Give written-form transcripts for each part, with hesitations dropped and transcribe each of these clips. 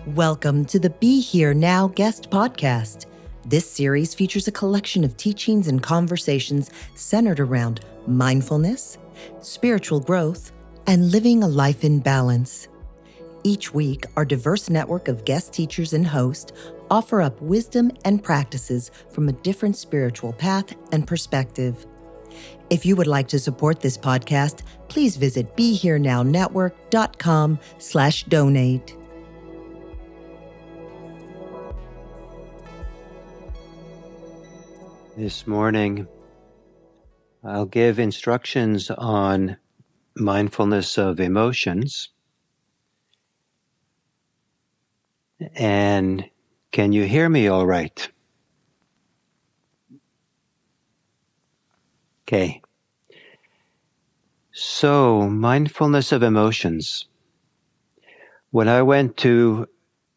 Welcome to the Be Here Now Guest Podcast. This series features a collection of teachings and conversations centered around mindfulness, spiritual growth, and living a life in balance. Each week, our diverse network of guest teachers and hosts offer up wisdom and practices from a different spiritual path and perspective. If you would like to support this podcast, please visit BeHereNowNetwork.com/donate. This morning, I'll give instructions on mindfulness of emotions. And can you hear me all right? Okay. So, mindfulness of emotions. When I went to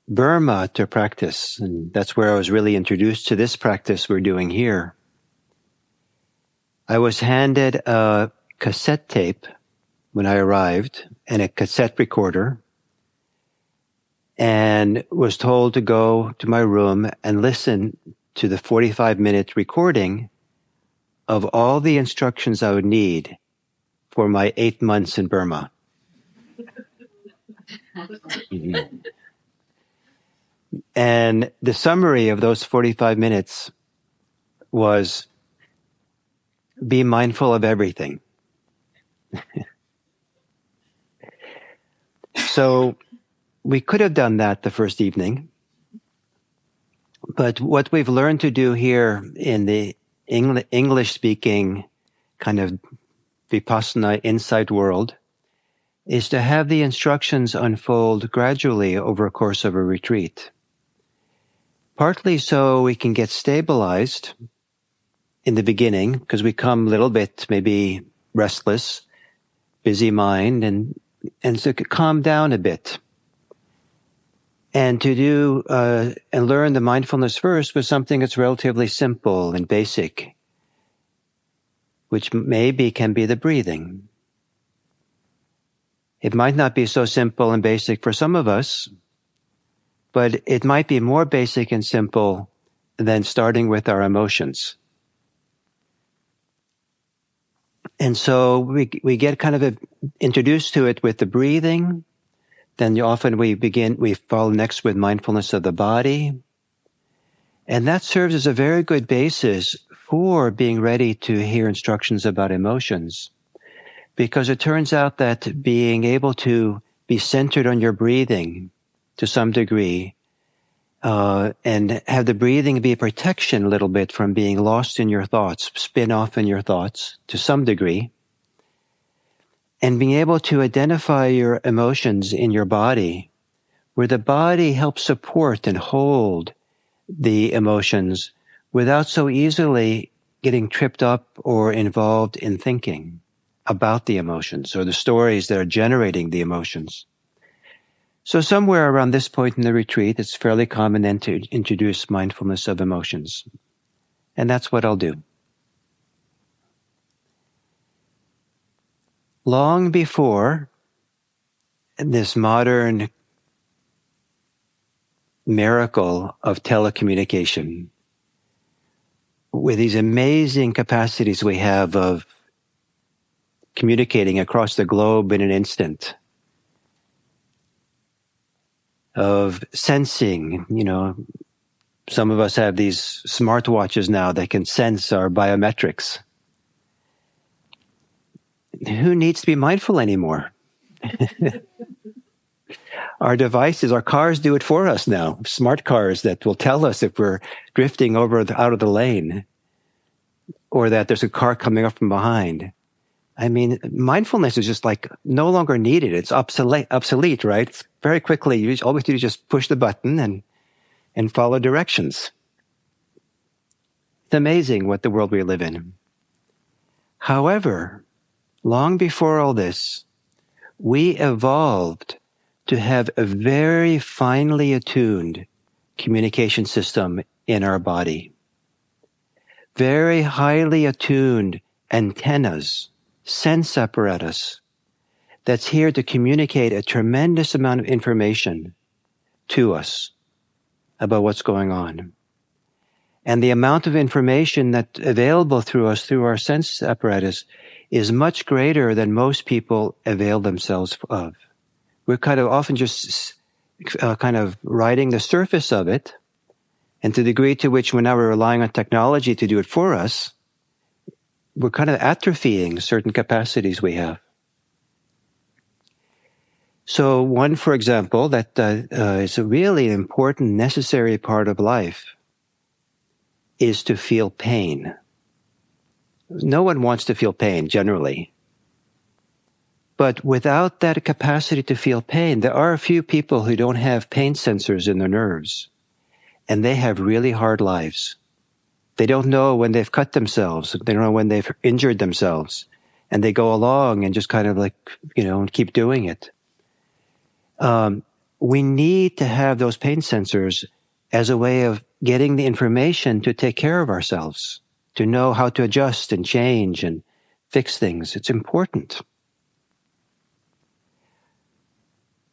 Burma to practice, and that's where I was really introduced to this practice we're doing here, I was handed a cassette tape when I arrived and a cassette recorder, and was told to go to my room and listen to the 45-minute recording of all the instructions I would need for my 8 months in Burma. And the summary of those 45 minutes was, be mindful of everything. So we could have done that the first evening, but what we've learned to do here in the English-speaking kind of Vipassana insight world is to have the instructions unfold gradually over a course of a retreat. Partly so we can get stabilized in the beginning, because we come a little bit maybe restless, busy mind, and so calm down a bit. And to do and learn the mindfulness first with something that's relatively simple and basic, which maybe can be the breathing. It might not be so simple and basic for some of us, but it might be more basic and simple than starting with our emotions. And so we get kind of introduced to it with the breathing. Then often we follow next with mindfulness of the body. And that serves as a very good basis for being ready to hear instructions about emotions. Because it turns out that being able to be centered on your breathing to some degree, and have the breathing be a protection a little bit from being lost in your thoughts, spin off in your thoughts to some degree, and being able to identify your emotions in your body, where the body helps support and hold the emotions without so easily getting tripped up or involved in thinking about the emotions or the stories that are generating the emotions. So somewhere around this point in the retreat, it's fairly common then to introduce mindfulness of emotions. And that's what I'll do. Long before this modern miracle of telecommunication, with these amazing capacities we have of communicating across the globe in an instant, of sensing, some of us have these smartwatches now that can sense our biometrics. Who needs to be mindful anymore? Our devices, our cars do it for us now. Smart cars that will tell us if we're drifting out of the lane or that there's a car coming up from behind. I mean, mindfulness is just like no longer needed. It's obsolete, right? It's very quickly, all we do is just push the button and follow directions. It's amazing what the world we live in. However, long before all this, we evolved to have a very finely attuned communication system in our body. Very highly attuned antennas, sense apparatus that's here to communicate a tremendous amount of information to us about what's going on. And the amount of information that's available through us, through our sense apparatus, is much greater than most people avail themselves of. We're kind of often just kind of riding the surface of it, and to the degree to which we're now relying on technology to do it for us, we're kind of atrophying certain capacities we have. So one, for example, that is a really important, necessary part of life is to feel pain. No one wants to feel pain, generally. But without that capacity to feel pain, there are a few people who don't have pain sensors in their nerves, and they have really hard lives. They don't know when they've cut themselves. They don't know when they've injured themselves. And they go along and just kind of like, keep doing it. We need to have those pain sensors as a way of getting the information to take care of ourselves, to know how to adjust and change and fix things. It's important.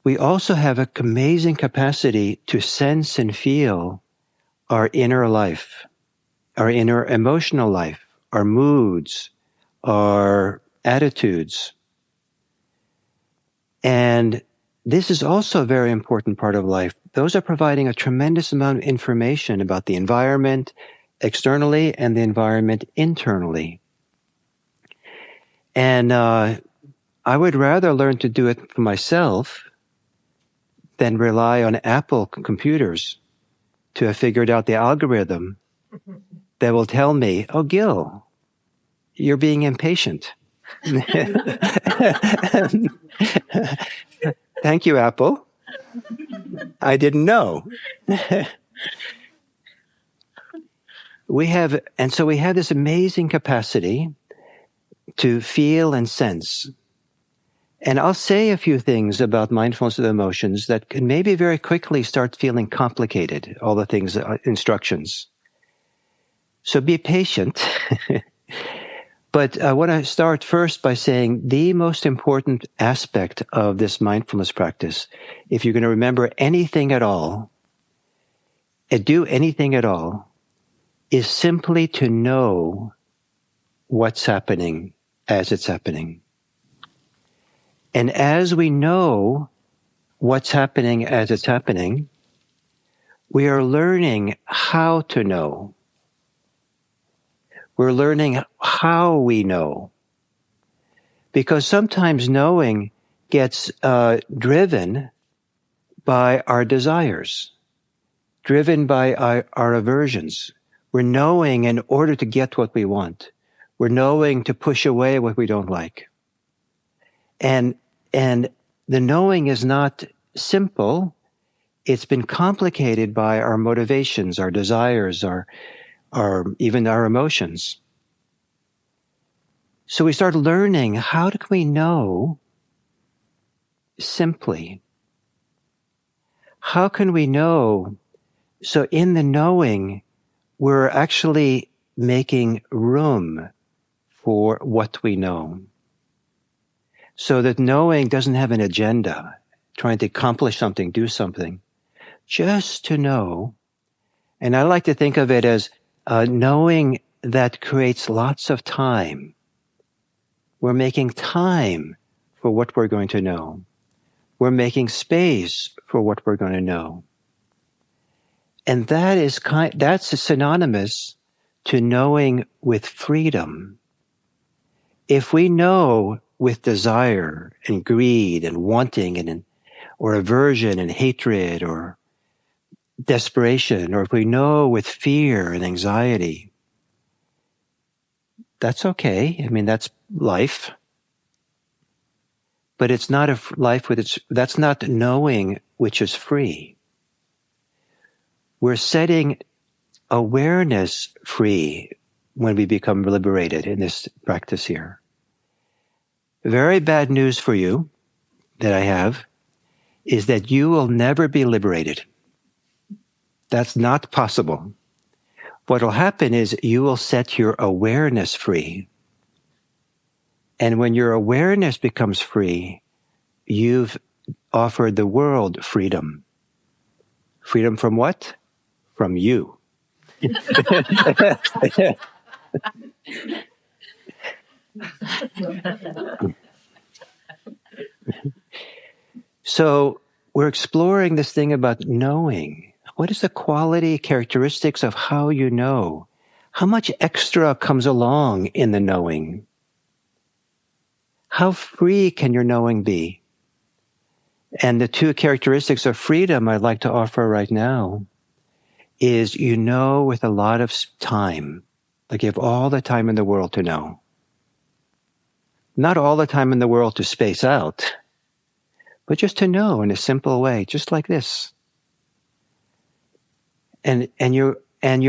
We also have an amazing capacity to sense and feel our inner life, our inner emotional life, our moods, our attitudes. And this is also a very important part of life. Those are providing a tremendous amount of information about the environment externally and the environment internally. And I would rather learn to do it for myself than rely on Apple computers to have figured out the algorithm that will tell me, oh, Gil, you're being impatient. Thank you, Apple. I didn't know. We have this amazing capacity to feel and sense. And I'll say a few things about mindfulness of emotions that can maybe very quickly start feeling complicated, all the things, instructions. So be patient. But I want to start first by saying the most important aspect of this mindfulness practice, if you're going to remember anything at all, and do anything at all, is simply to know what's happening as it's happening. And as we know what's happening as it's happening, we are learning how to know. We're learning how we know. Because sometimes knowing gets driven by our desires, driven by our aversions. We're knowing in order to get what we want. We're knowing to push away what we don't like. And the knowing is not simple. It's been complicated by our motivations, our desires, our even our emotions. So we start learning, how can we know simply? How can we know? So in the knowing, we're actually making room for what we know. So that knowing doesn't have an agenda, trying to accomplish something, do something. Just to know. And I like to think of it as knowing that creates lots of time. We're making time for what we're going to know. We're making space for what we're going to know. And that's synonymous to knowing with freedom. If we know with desire and greed and wanting or aversion and hatred or desperation, or if we know with fear and anxiety, that's okay. I mean, that's life. But it's not a life that's not knowing which is free. We're setting awareness free when we become liberated in this practice here. Very bad news for you that I have is that you will never be liberated. That's not possible. What will happen is you will set your awareness free. And when your awareness becomes free, you've offered the world freedom. Freedom from what? From you. So we're exploring this thing about knowing. What is the quality, characteristics of how you know? How much extra comes along in the knowing? How free can your knowing be? And the two characteristics of freedom I'd like to offer right now is you know with a lot of time. Like you have all the time in the world to know. Not all the time in the world to space out, but just to know in a simple way, just like this. And you're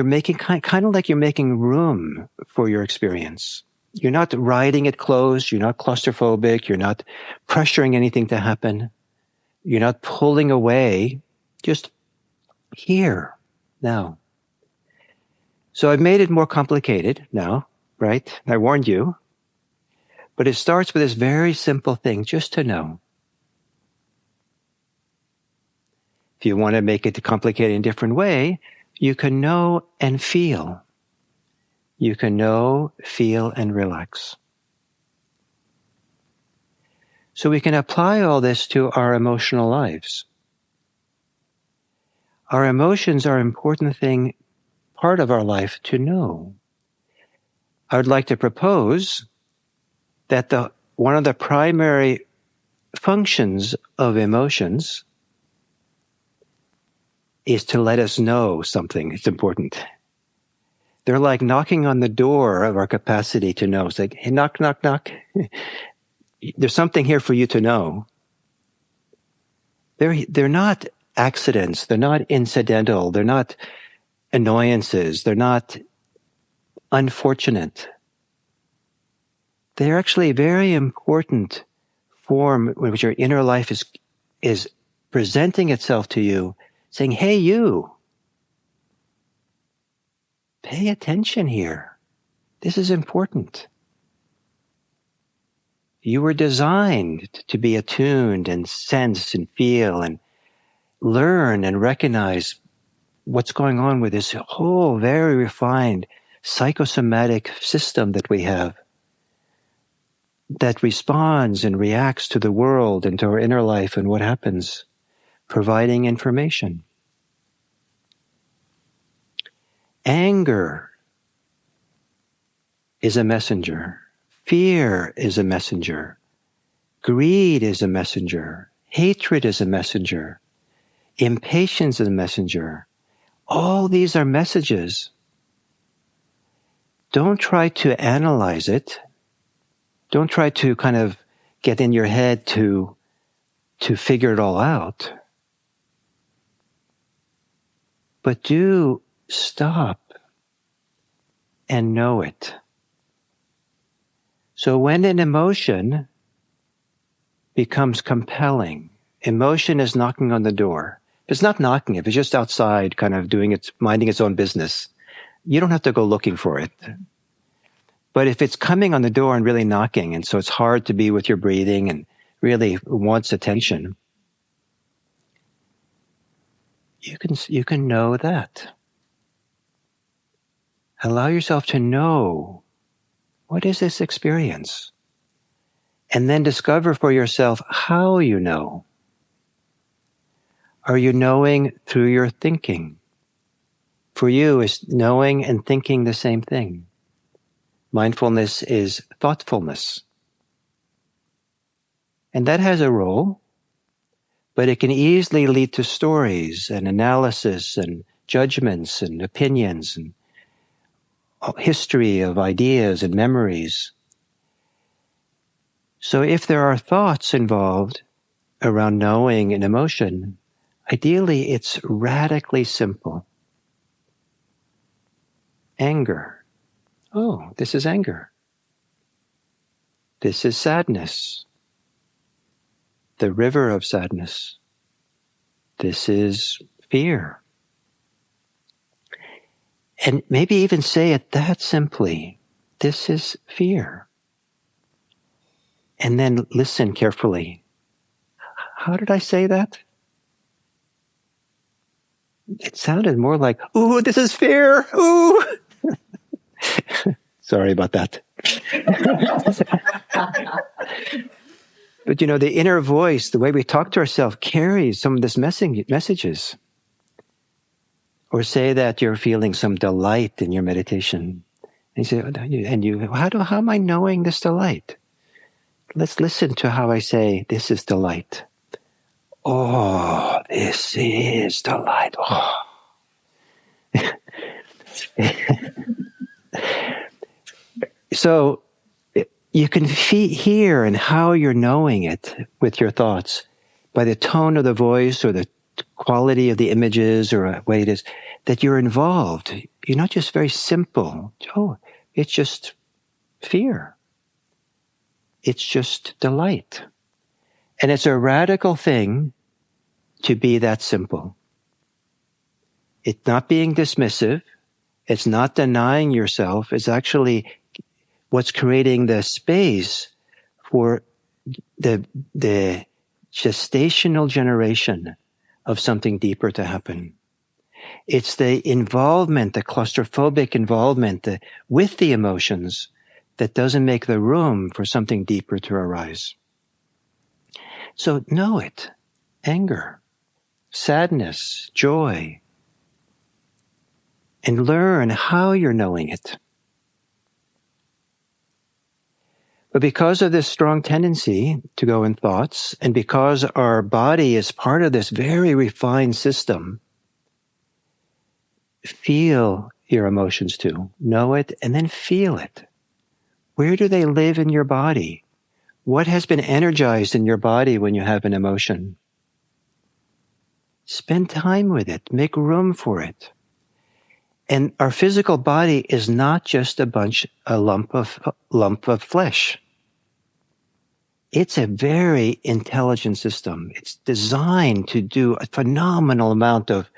making kind of like you're making room for your experience. You're not riding it close. You're not claustrophobic. You're not pressuring anything to happen. You're not pulling away. Just here, now. So I've made it more complicated now, right? I warned you. But it starts with this very simple thing, just to know. If you want to make it complicated in a different way, you can know and feel. You can know, feel, and relax. So we can apply all this to our emotional lives. Our emotions are an important thing, part of our life to know. I would like to propose that one of the primary functions of emotions is to let us know something. It's important. They're like knocking on the door of our capacity to know. It's like, hey, knock, knock, knock. There's something here for you to know. They're not accidents. They're not incidental. They're not annoyances. They're not unfortunate. They're actually a very important form in which your inner life is presenting itself to you, saying, hey, you, pay attention here. This is important. You were designed to be attuned and sense and feel and learn and recognize what's going on with this whole very refined psychosomatic system that we have that responds and reacts to the world and to our inner life and what happens, providing information. Anger is a messenger. Fear is a messenger. Greed is a messenger. Hatred is a messenger. Impatience is a messenger. All these are messages. Don't try to analyze it. Don't try to kind of get in your head to figure it all out. But do stop and know it. So when an emotion becomes compelling, emotion is knocking on the door. If it's not knocking, if it's just outside kind of minding its own business, you don't have to go looking for it. But if it's coming on the door and really knocking, and so it's hard to be with your breathing and really wants attention, you can know that. Allow yourself to know, what is this experience? And then discover for yourself how you know. Are you knowing through your thinking? For you, is knowing and thinking the same thing? Mindfulness is thoughtfulness. And that has a role, but it can easily lead to stories and analysis and judgments and opinions and history of ideas and memories. So if there are thoughts involved around knowing an emotion, ideally it's radically simple. Anger. Oh, this is anger. This is sadness. The river of sadness. This is fear. And maybe even say it that simply. This is fear. And then listen carefully. How did I say that? It sounded more like, ooh, this is fear. Ooh. Sorry about that. But the inner voice, the way we talk to ourselves, carries some of this messages. Or say that you're feeling some delight in your meditation. And you say, how am I knowing this delight? Let's listen to how I say, this is delight. Oh, this is delight. Oh. So you can hear and how you're knowing it with your thoughts by the tone of the voice or the quality of the images or the way it is that you're involved. You're not just very simple. Oh, it's just fear. It's just delight. And it's a radical thing to be that simple. It's not being dismissive. It's not denying yourself. It's actually what's creating the space for the gestational generation of something deeper to happen. It's the involvement, the claustrophobic involvement with the emotions that doesn't make the room for something deeper to arise. So know it. Anger, sadness, joy, and learn how you're knowing it. But because of this strong tendency to go in thoughts, and because our body is part of this very refined system, feel your emotions too. Know it and then feel it. Where do they live in your body? What has been energized in your body when you have an emotion? Spend time with it. Make room for it. And our physical body is not just a lump of flesh. It's a very intelligent system. It's designed to do a phenomenal amount of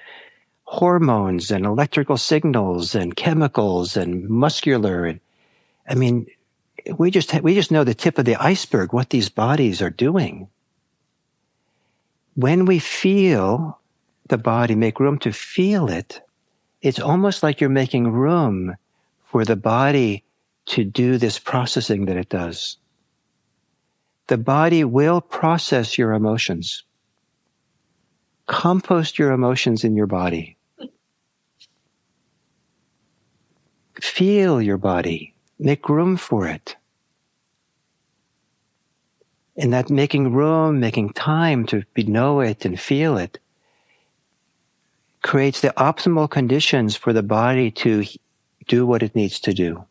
hormones and electrical signals and chemicals and muscular. I mean, we just know the tip of the iceberg, what these bodies are doing. When we feel the body, make room to feel it, it's almost like you're making room for the body to do this processing that it does. The body will process your emotions. Compost your emotions in your body. Feel your body. Make room for it. And that making room, making time to know it and feel it creates the optimal conditions for the body to do what it needs to do.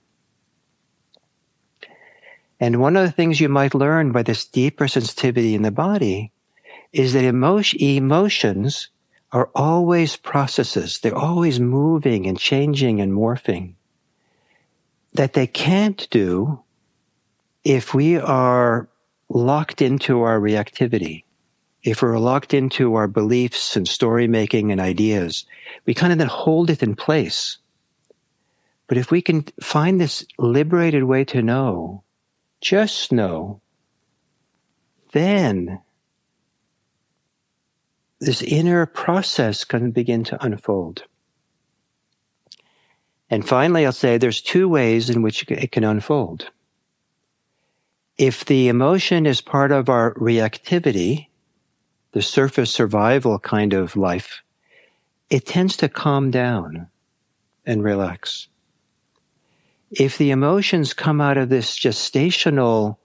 And one of the things you might learn by this deeper sensitivity in the body is that emotions are always processes. They're always moving and changing and morphing. That they can't do if we are locked into our reactivity. If we're locked into our beliefs and story making and ideas, we kind of then hold it in place. But if we can find this liberated way to know, just know, then this inner process can begin to unfold. And finally, I'll say there's two ways in which it can unfold. If the emotion is part of our reactivity, the surface survival kind of life, it tends to calm down and relax. If the emotions come out of this gestational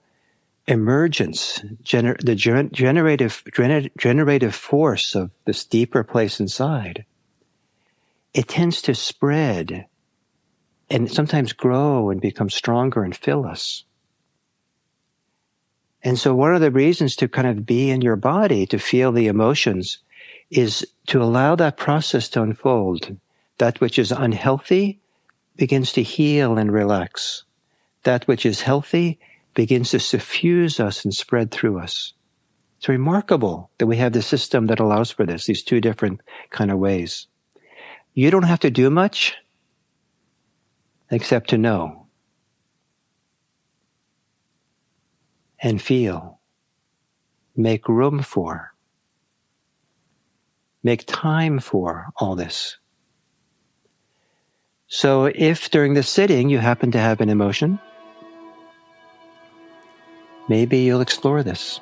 emergence, the generative force of this deeper place inside, it tends to spread and sometimes grow and become stronger and fill us. And so one of the reasons to kind of be in your body, to feel the emotions, is to allow that process to unfold. That which is unhealthy begins to heal and relax. That which is healthy begins to suffuse us and spread through us. It's remarkable that we have the system that allows for this, these two different kind of ways. You don't have to do much except to know and feel, make room for. make time for all this. So if during the sitting you happen to have an emotion, maybe you'll explore this.